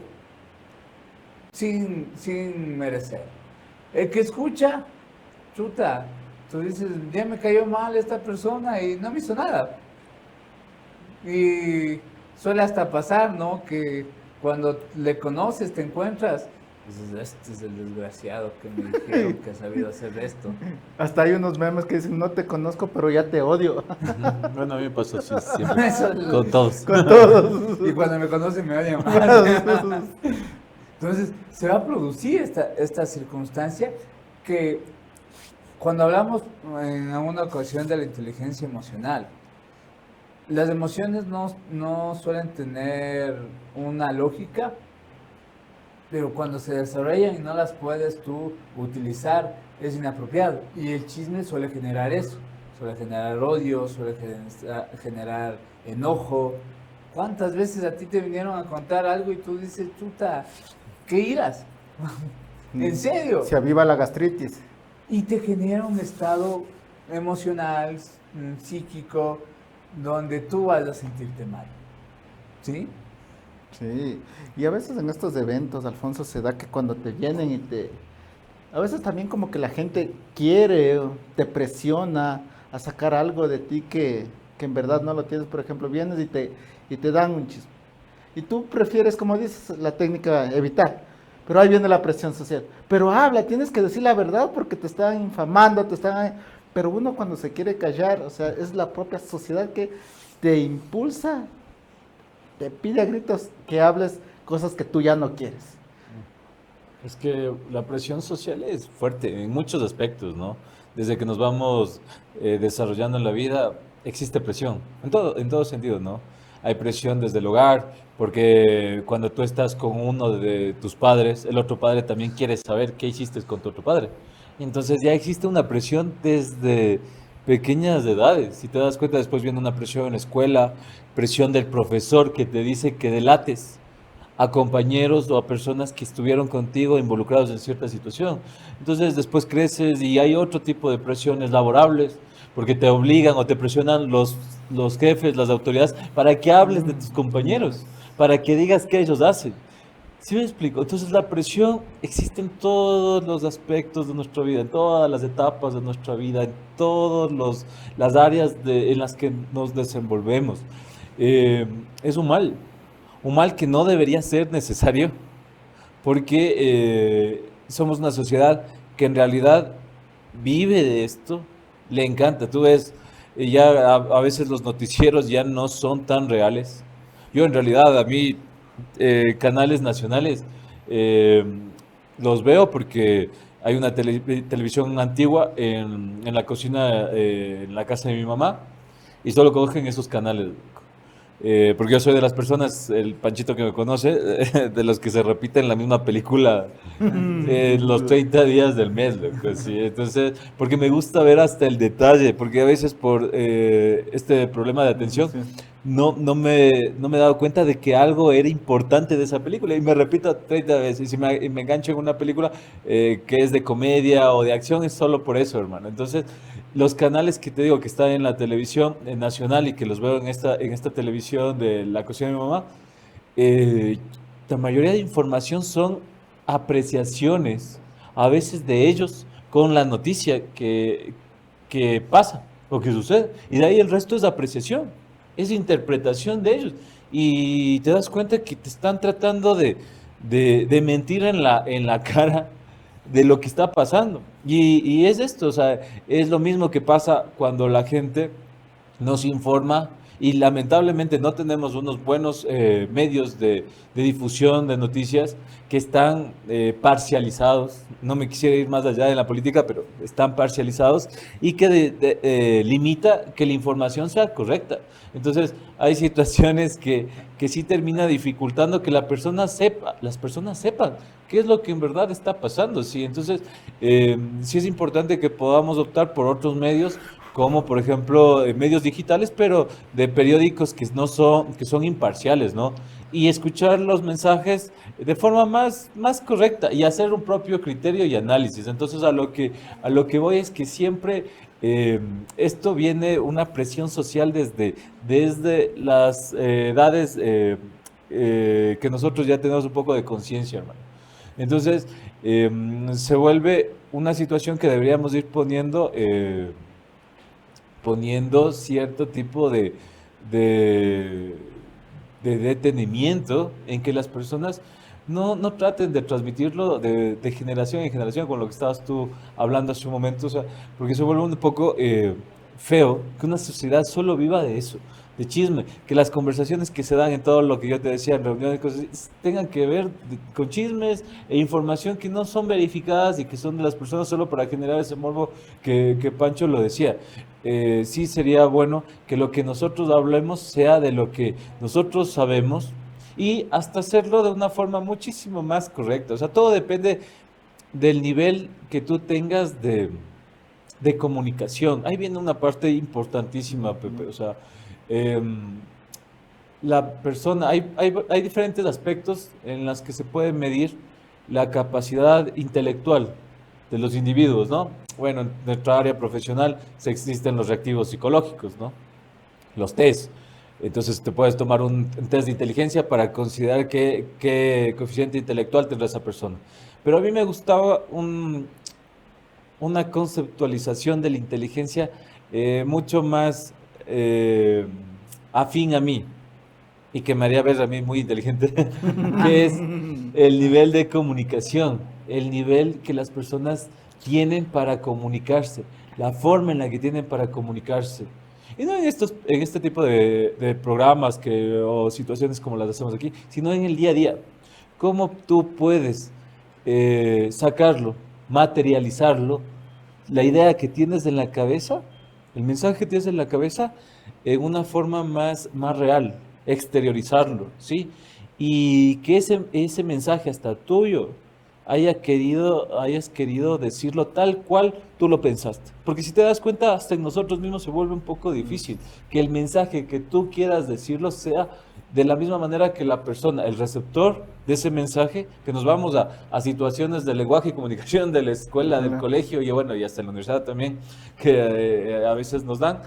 sin merecer. El que escucha, chuta, tú dices, ya me cayó mal esta persona y no me hizo nada. Y suele hasta pasar, ¿no? Que cuando le conoces, te encuentras, dices, este es el desgraciado que me dijeron que ha sabido hacer esto. Hasta hay unos memes que dicen, no te conozco, pero ya te odio. Bueno, a mí me pasó así siempre. Eso es Con todos. Con todos. Y cuando me conocen me odian más. Entonces, se va a producir esta circunstancia que cuando hablamos en alguna ocasión de la inteligencia emocional, las emociones no suelen tener una lógica, pero cuando se desarrollan y no las puedes tú utilizar, es inapropiado. Y el chisme suele generar eso, suele generar odio, suele generar enojo. ¿Cuántas veces a ti te vinieron a contar algo y tú dices, chuta, qué iras? ¿En serio? Se aviva la gastritis. Y te genera un estado emocional, psíquico, donde tú vas a sentirte mal. ¿Sí? Sí, y a veces en estos eventos, Alfonso, se da que cuando te vienen y a veces también como que la gente quiere, te presiona a sacar algo de ti que en verdad no lo tienes. Por ejemplo, vienes y te dan un chisme. Y tú prefieres, como dices, la técnica evitar. Pero ahí viene la presión social. Pero habla, tienes que decir la verdad porque te están infamando, Pero uno cuando se quiere callar, o sea, es la propia sociedad que te impulsa, te pide a gritos que hables cosas que tú ya no quieres. Es que la presión social es fuerte en muchos aspectos, ¿no? Desde que nos vamos desarrollando en la vida, existe presión, en todo sentido, ¿no? Hay presión desde el hogar, porque cuando tú estás con uno de tus padres, el otro padre también quiere saber qué hiciste con tu otro padre. Y entonces ya existe una presión desde pequeñas edades. Si te das cuenta, después viene una presión en la escuela, presión del profesor que te dice que delates a compañeros o a personas que estuvieron contigo involucrados en cierta situación. Entonces después creces y hay otro tipo de presiones laborables, porque te obligan o te presionan los jefes, las autoridades, para que hables de tus compañeros, para que digas qué ellos hacen. ¿Sí me explico? Entonces la presión existe en todos los aspectos de nuestra vida, en todas las etapas de nuestra vida, en todas las áreas en las que nos desenvolvemos. Es un mal que no debería ser necesario, porque somos una sociedad que en realidad vive de esto, le encanta. Tú ves, ya a veces los noticieros ya no son tan reales. Yo en realidad, a mí, canales nacionales, los veo porque hay una televisión antigua en la cocina, en la casa de mi mamá, y solo cogen esos canales. Porque yo soy de las personas, el Panchito que me conoce, de los que se repiten la misma película los 30 días del mes, loco, sí. Entonces, porque me gusta ver hasta el detalle, porque a veces por este problema de atención no me he dado cuenta de que algo era importante de esa película y me repito 30 veces. Y si me engancho en una película que es de comedia o de acción, es solo por eso, hermano. Entonces, los canales que te digo que están en la televisión nacional y que los veo en esta televisión de la cocina de mi mamá, la mayoría de información son apreciaciones, a veces de ellos, con la noticia que pasa o que sucede. Y de ahí el resto es apreciación, es interpretación de ellos. Y te das cuenta que te están tratando de mentir en la cara de lo que está pasando. Y es esto, o sea, es lo mismo que pasa cuando la gente nos informa y lamentablemente no tenemos unos buenos medios de difusión de noticias que están parcializados. No me quisiera ir más allá de la política, pero están parcializados y que limita que la información sea correcta. Entonces, hay situaciones que sí termina dificultando que las personas sepan qué es lo que en verdad está pasando. Sí, entonces, sí es importante que podamos optar por otros medios, como por ejemplo medios digitales, pero de periódicos que son imparciales, ¿no? Y escuchar los mensajes de forma más correcta y hacer un propio criterio y análisis. Entonces, a lo que voy es que siempre esto viene una presión social desde las edades que nosotros ya tenemos un poco de conciencia, hermano. Entonces, se vuelve una situación que deberíamos ir poniendo cierto tipo de, de detenimiento en que las personas no traten de transmitirlo de generación en generación, con lo que estabas tú hablando hace un momento, o sea, porque se vuelve un poco feo que una sociedad solo viva de eso, de chisme, que las conversaciones que se dan en todo lo que yo te decía, en reuniones, cosas así, tengan que ver con chismes e información que no son verificadas y que son de las personas solo para generar ese morbo que Pancho lo decía. Sí sería bueno que lo que nosotros hablemos sea de lo que nosotros sabemos y hasta hacerlo de una forma muchísimo más correcta. O sea, todo depende del nivel que tú tengas de comunicación. Ahí viene una parte importantísima, Pepe. O sea, la persona, hay diferentes aspectos en los que se puede medir la capacidad intelectual de los individuos, ¿no? Bueno, en nuestra área profesional existen los reactivos psicológicos, ¿no? Los test. Entonces te puedes tomar un test de inteligencia para considerar qué coeficiente intelectual tendrá esa persona. Pero a mí me gustaba una conceptualización de la inteligencia mucho más afín a mí y que me haría ver a mí muy inteligente, que es el nivel de comunicación, el nivel que las personas tienen para comunicarse, la forma en la que tienen para comunicarse. Y no en este tipo de programas o situaciones como las hacemos aquí, sino en el día a día. ¿Cómo tú puedes sacarlo, materializarlo, la idea que tienes en la cabeza, el mensaje que tienes en la cabeza, en una forma más real, exteriorizarlo, ¿sí? Y que ese mensaje hasta tuyo hayas querido decirlo tal cual tú lo pensaste. Porque si te das cuenta, hasta en nosotros mismos se vuelve un poco difícil que el mensaje que tú quieras decirlo sea de la misma manera que la persona, el receptor de ese mensaje, que nos vamos a situaciones de lenguaje y comunicación de la escuela, del colegio y bueno, y hasta en la universidad también, que a veces nos dan.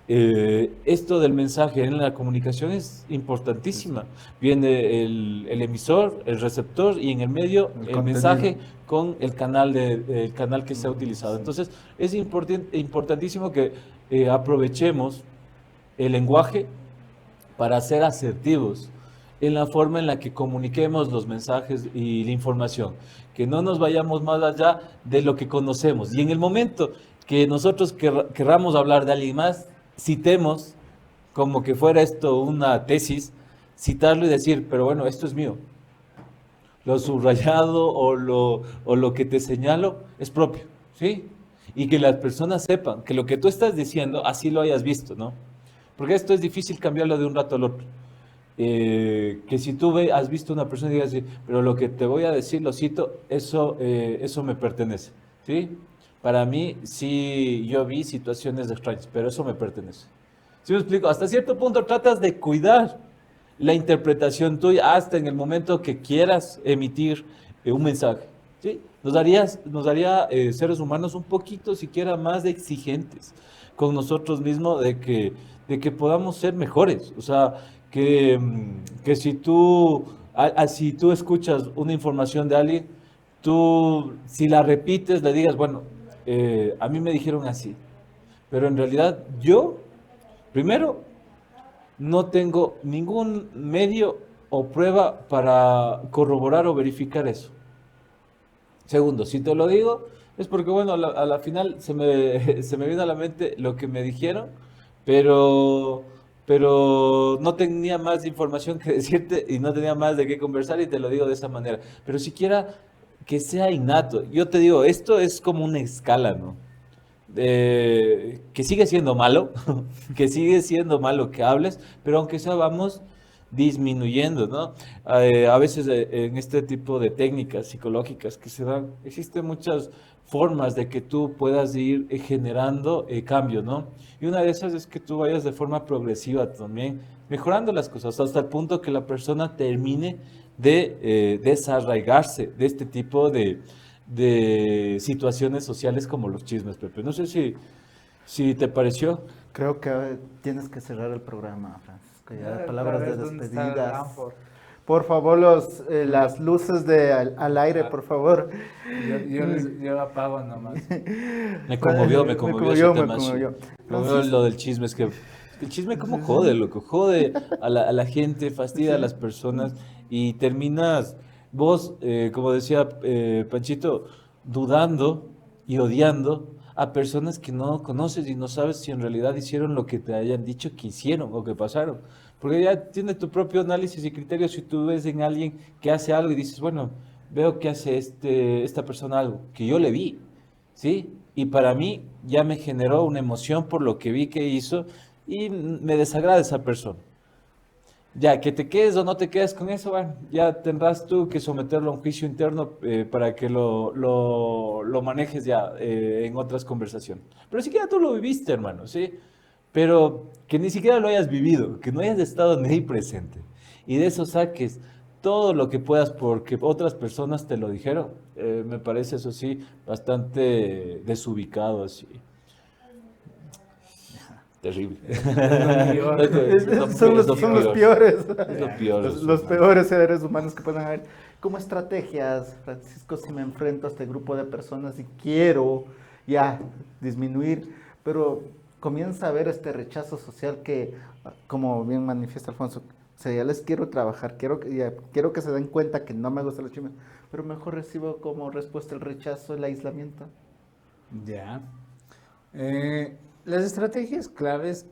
Esto del mensaje en la comunicación es importantísima. Viene el emisor, el receptor y en el medio el mensaje con el canal que se ha utilizado. Entonces es importantísimo que aprovechemos el lenguaje para ser asertivos en la forma en la que comuniquemos los mensajes y la información, que no nos vayamos más allá de lo que conocemos. Y en el momento que nosotros querramos hablar de alguien más, citemos como que fuera esto una tesis, citarlo y decir, pero bueno, esto es mío. Lo subrayado o lo que te señalo es propio, ¿sí? Y que las personas sepan que lo que tú estás diciendo, así lo hayas visto, ¿no? Porque esto es difícil cambiarlo de un rato al otro. Que si tú has visto una persona y digas, pero lo que te voy a decir, lo cito, eso me pertenece, ¿sí? Para mí, sí, yo vi situaciones extrañas, pero eso me pertenece. ¿Sí me explico? Hasta cierto punto tratas de cuidar la interpretación tuya hasta en el momento que quieras emitir un mensaje, ¿sí? Nos daría seres humanos un poquito siquiera más exigentes con nosotros mismos de que podamos ser mejores. O sea, que si si tú escuchas una información de alguien, si la repites, le digas, bueno, a mí me dijeron así, pero en realidad yo, primero, no tengo ningún medio o prueba para corroborar o verificar eso. Segundo, si te lo digo, es porque, bueno, a la final se me vino a la mente lo que me dijeron, pero pero no tenía más información que decirte y no tenía más de qué conversar y te lo digo de esa manera. Pero siquiera que sea innato. Yo te digo, esto es como una escala, ¿no? Que sigue siendo malo, que sigue siendo malo que hables, pero aunque sea vamos disminuyendo, ¿no? A veces en este tipo de técnicas psicológicas que se dan, existen muchas formas de que tú puedas ir generando cambio, ¿no? Y una de esas es que tú vayas de forma progresiva también, mejorando las cosas hasta el punto que la persona termine de desarraigarse de este tipo de situaciones sociales como los chismes, Pepe. No sé si te pareció. Creo que tienes que cerrar el programa, Francisco. Ya, Ya, palabras de ¿dónde está el despedidas. Stanford? Por favor, las luces al aire, por favor. Yo apago nomás. Me conmovió ese Me tema. conmovió. Me conmovió lo del chisme, es que el chisme como jode, loco, jode a la gente, fastidia a las personas y terminas vos, como decía Panchito, dudando y odiando a personas que no conoces y no sabes si en realidad hicieron lo que te hayan dicho que hicieron o que pasaron. Porque ya tienes tu propio análisis y criterio si tú ves en alguien que hace algo y dices, bueno, veo que hace esta persona algo que yo le vi, ¿sí? Y para mí ya me generó una emoción por lo que vi que hizo y me desagrada esa persona. Ya, que te quedes o no te quedes con eso, bueno, ya tendrás tú que someterlo a un juicio interno para que lo manejes ya en otras conversaciones. Pero siquiera tú lo viviste, hermano, ¿sí? Pero que ni siquiera lo hayas vivido, que no hayas estado ni ahí presente. Y de eso saques todo lo que puedas porque otras personas te lo dijeron. Me parece, eso sí, bastante desubicado, así. Terrible. Son los peores. Es lo peor. Los peores seres humanos que pueden haber. Como estrategias, Francisco, si me enfrento a este grupo de personas y quiero ya disminuir, pero comienza a haber este rechazo social que, como bien manifiesta Alfonso, o sea, ya les quiero trabajar, quiero que se den cuenta que no me gustan los chismes, pero mejor recibo como respuesta el rechazo, el aislamiento. Ya. Las estrategias claves,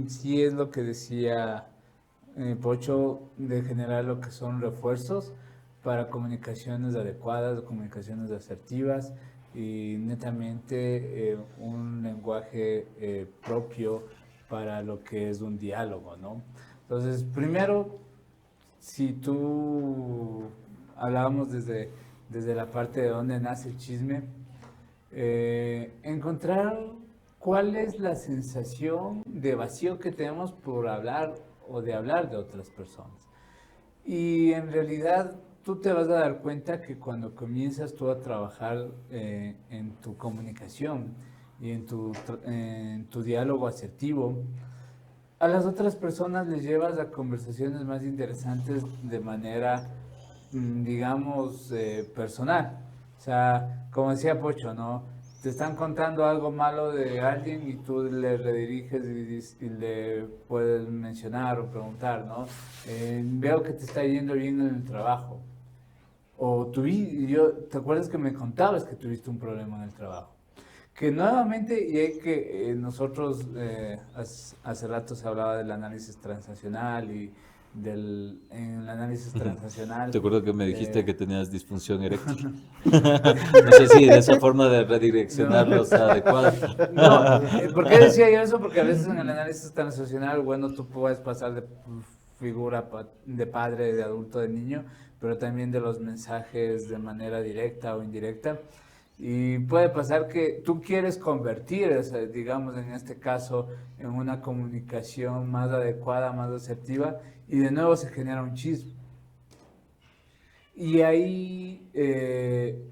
sí es lo que decía Pocho, de generar lo que son refuerzos para comunicaciones adecuadas, comunicaciones asertivas y netamente un lenguaje propio para lo que es un diálogo, ¿no? Entonces, primero, si tú hablábamos desde la parte de dónde nace el chisme, encontrar cuál es la sensación de vacío que tenemos por hablar o de hablar de otras personas. Y en realidad tú te vas a dar cuenta que cuando comienzas tú a trabajar en tu comunicación y en tu diálogo asertivo, a las otras personas les llevas a conversaciones más interesantes de manera, digamos, personal. O sea, como decía Pocho, ¿no? Te están contando algo malo de alguien y tú le rediriges y le puedes mencionar o preguntar, ¿no? Veo que te está yendo bien en el trabajo. O ¿te acuerdas que me contabas que tuviste un problema en el trabajo? Que nuevamente, y hay que nosotros, hace rato se hablaba del análisis transaccional y en el análisis transaccional. Te acuerdo que me dijiste que tenías disfunción eréctil. No sé si de esa forma de redireccionarlos adecuada. No, ¿por qué decía yo eso? Porque a veces en el análisis transaccional, bueno, tú puedes pasar de figura de padre, de adulto, de niño, pero también de los mensajes de manera directa o indirecta. Y puede pasar que tú quieres convertir, digamos en este caso, en una comunicación más adecuada, más asertiva, y de nuevo se genera un chisme. Y ahí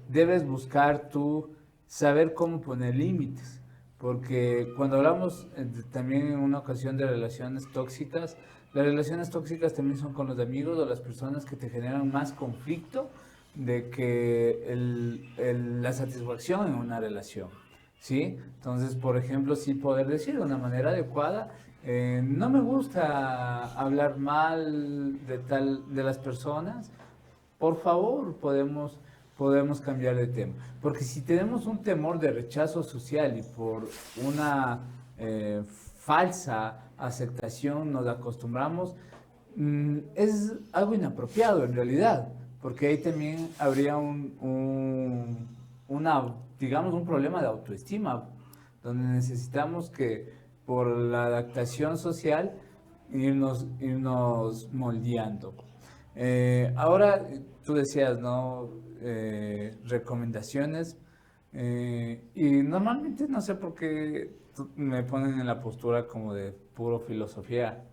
debes buscar tú saber cómo poner límites, porque cuando hablamos también en una ocasión de relaciones tóxicas, las relaciones tóxicas también son con los amigos o las personas que te generan más conflicto de que la satisfacción en una relación, ¿sí? Entonces, por ejemplo, sí poder decir de una manera adecuada, no me gusta hablar mal de las personas, por favor, podemos cambiar de tema. Porque si tenemos un temor de rechazo social y por una falsa aceptación, nos acostumbramos, es algo inapropiado en realidad, porque ahí también habría digamos, un problema de autoestima, donde necesitamos que por la adaptación social irnos moldeando. Ahora, tú decías, ¿no? Recomendaciones, y normalmente no sé por qué me ponen en la postura como de puro filosofía.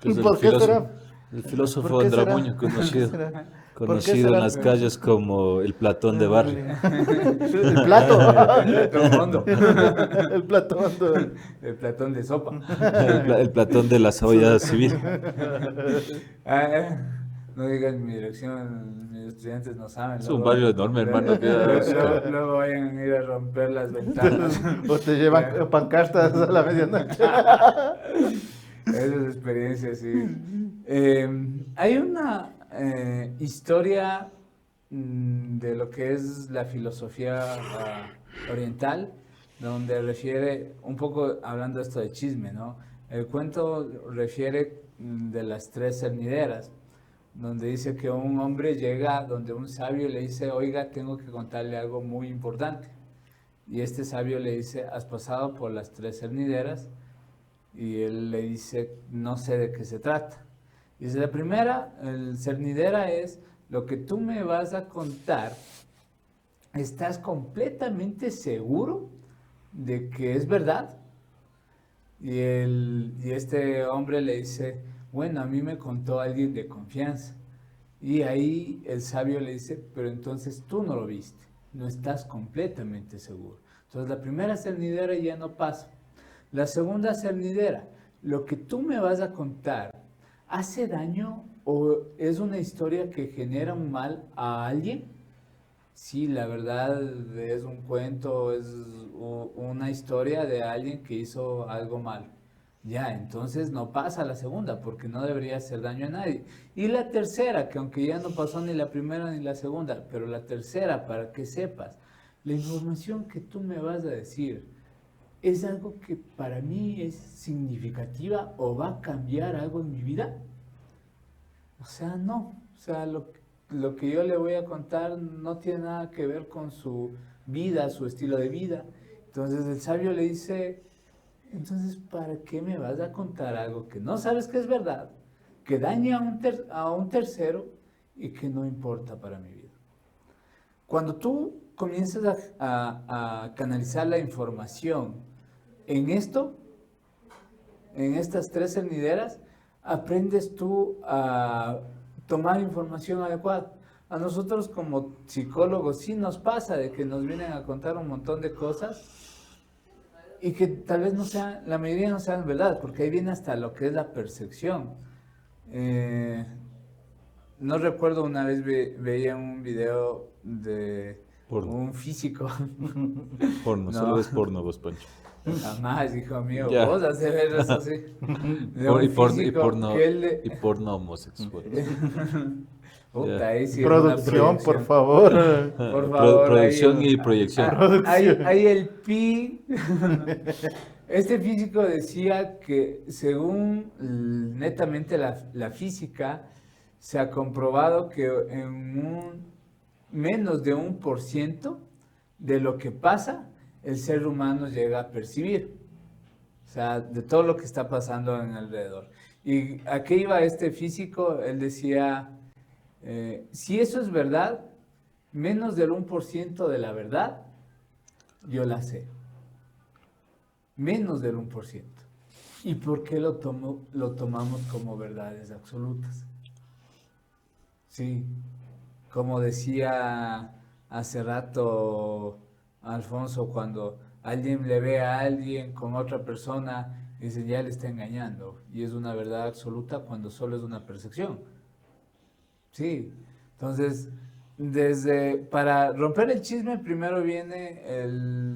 Pues ¿Por qué será? el filósofo ¿Por qué será? Andramuño, ¿Por qué conocido, será? ¿Por qué conocido será? en las calles como el Platón de barrio. El plato. El Platón hondo. El plato hondo. El Platón de sopa. El Platón de la olla civil. No digan mi dirección, mis estudiantes no saben. Es un barrio enorme, hermano. Luego vayan a ir a romper las ventanas. O te llevan pancartas a la medianoche. Esas experiencias, sí. Hay una historia de lo que es la filosofía oriental, donde refiere, un poco hablando esto de chisme, ¿no? El cuento refiere de las tres cernideras, donde dice que un hombre llega donde un sabio le dice, oiga, tengo que contarle algo muy importante. Y este sabio le dice, ¿has pasado por las tres cernideras? Y él le dice, no sé de qué se trata. Dice, la primera, el cernidera es, lo que tú me vas a contar, ¿estás completamente seguro de que es verdad? Y este hombre le dice, bueno, a mí me contó alguien de confianza. Y ahí el sabio le dice, pero entonces tú no lo viste, no estás completamente seguro. Entonces la primera cernidera ya no pasa. La segunda cernidera, lo que tú me vas a contar, ¿hace daño o es una historia que genera un mal a alguien? Sí, la verdad es un cuento, es una historia de alguien que hizo algo mal. Ya, entonces no pasa la segunda, porque no debería hacer daño a nadie. Y la tercera, que aunque ya no pasó ni la primera ni la segunda, pero la tercera, para que sepas, la información que tú me vas a decir es algo que para mí es significativa o va a cambiar algo en mi vida. O sea, no. O sea, lo que yo le voy a contar no tiene nada que ver con su vida, su estilo de vida. Entonces el sabio le dice, entonces, ¿para qué me vas a contar algo que no sabes que es verdad, que daña a un tercero y que no importa para mi vida? Cuando tú comienzas a canalizar la información en esto, en estas tres cernideras, aprendes tú a tomar información adecuada. A nosotros como psicólogos sí nos pasa de que nos vienen a contar un montón de cosas y que tal vez no sean, la mayoría no sean verdad, porque ahí viene hasta lo que es la percepción. No recuerdo, una vez veía un video de Porno. un físico. Porno, No. solo es porno, vos, Pancho. Jamás, hijo mío, Ya. vos haces ver eso así. De un Y físico que él y porno homosexual. Puta, Ya. ahí sí es una Producción, por proyección. favor. Por favor, Producción ahí, y proyección. Ahí el pi. Este físico decía que según netamente la física, se ha comprobado que en menos de 1% de lo que pasa, el ser humano llega a percibir. O sea, de todo lo que está pasando en alrededor. ¿Y a qué iba este físico? Él decía, si eso es verdad, menos del 1% de la verdad, yo la sé. Menos del 1%. ¿Y por qué lo tomamos como verdades absolutas? Sí, como decía hace rato Alfonso, cuando alguien le ve a alguien con otra persona, dice, ya le está engañando. Y es una verdad absoluta cuando solo es una percepción. Sí, entonces, para romper el chisme, primero viene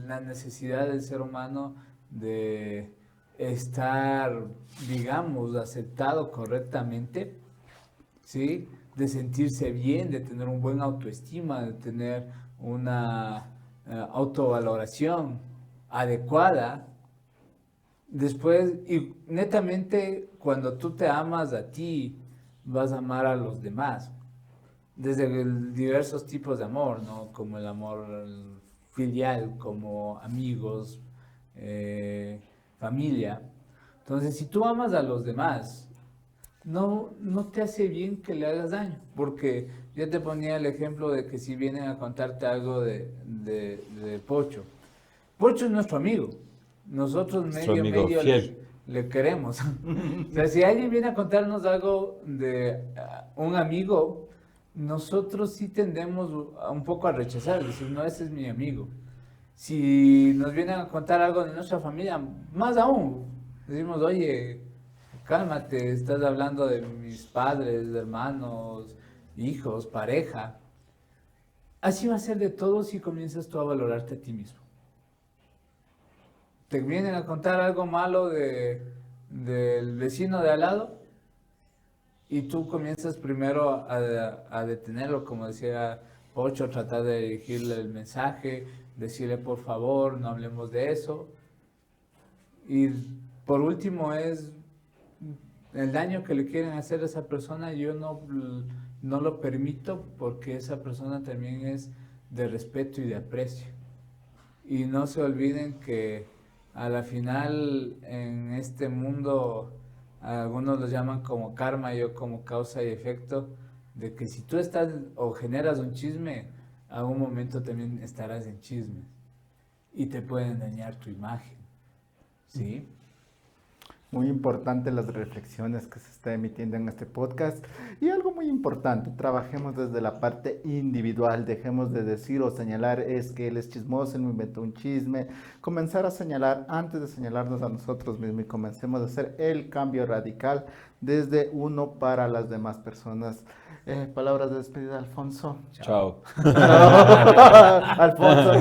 la necesidad del ser humano de estar, digamos, aceptado correctamente, ¿sí? De sentirse bien, de tener un buen autoestima, de tener una autovaloración adecuada, Después, y netamente, cuando tú te amas a ti, vas a amar a los demás. Desde diversos tipos de amor, ¿no? Como el amor filial, como amigos, familia. Entonces, si tú amas a los demás, no te hace bien que le hagas daño. Porque yo te ponía el ejemplo de que si vienen a contarte algo de Pocho. Pocho es nuestro amigo. Nosotros medio le queremos. O sea, si alguien viene a contarnos algo de un amigo, nosotros sí tendemos un poco a rechazar, decir, no, ese es mi amigo. Si nos vienen a contar algo de nuestra familia, más aún, decimos, oye, cálmate, estás hablando de mis padres, hermanos, hijos, pareja. Así va a ser de todo si comienzas tú a valorarte a ti mismo. Te vienen a contar algo malo del vecino de al lado y tú comienzas primero a detenerlo, como decía Pocho, tratar de dirigirle el mensaje, decirle por favor, no hablemos de eso. Y por último es el daño que le quieren hacer a esa persona, yo no lo permito porque esa persona también es de respeto y de aprecio. Y no se olviden que a la final en este mundo algunos lo llaman como karma, yo como causa y efecto, de que si tú estás o generas un chisme, a un momento también estarás en chismes y te pueden dañar tu imagen, ¿sí? Muy importante las reflexiones que se está emitiendo en este podcast. Y algo muy importante, trabajemos desde la parte individual, dejemos de decir o señalar es que él es chismoso, él me inventó un chisme. Comenzar a señalar antes de señalarnos a nosotros mismos y comencemos a hacer el cambio radical desde uno para las demás personas. Palabras de despedida, Alfonso. Chao. Alfonso.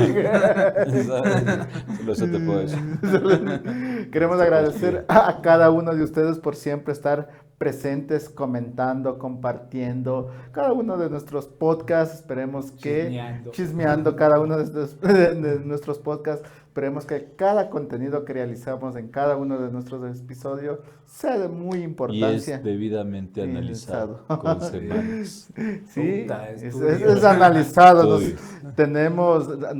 Solo eso te puedo decir. Queremos agradecer a cada uno de ustedes por siempre estar presentes, comentando, compartiendo cada uno de nuestros podcasts. Esperemos que chismeando cada uno de nuestros podcasts. Esperemos que cada contenido que realizamos en cada uno de nuestros episodios sea de muy importancia. Y es debidamente analizado. Con semanas. Sí, es analizado.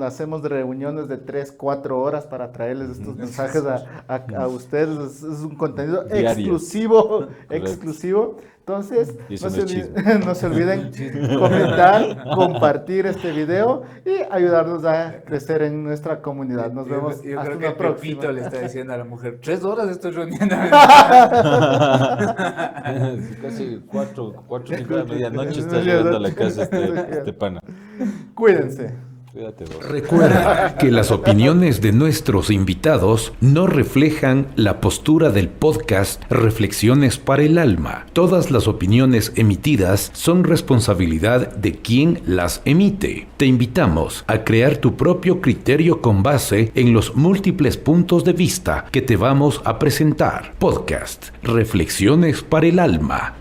Hacemos reuniones de 3-4 horas para traerles estos mensajes a ustedes. Es un contenido exclusivo. Entonces, no se olviden comentar, compartir este video y ayudarnos a crecer en nuestra comunidad. Nos vemos yo hasta creo que una próxima. Pepito le está diciendo a la mujer, 3 horas estoy reuniendo. Casi 4:30 de medianoche está llegando a la casa este pana. Cuídense. Cuídate, vos. Recuerda que las opiniones de nuestros invitados no reflejan la postura del podcast Reflexiones para el Alma. Todas las opiniones emitidas son responsabilidad de quien las emite. Te invitamos a crear tu propio criterio con base en los múltiples puntos de vista que te vamos a presentar. Podcast Reflexiones para el Alma.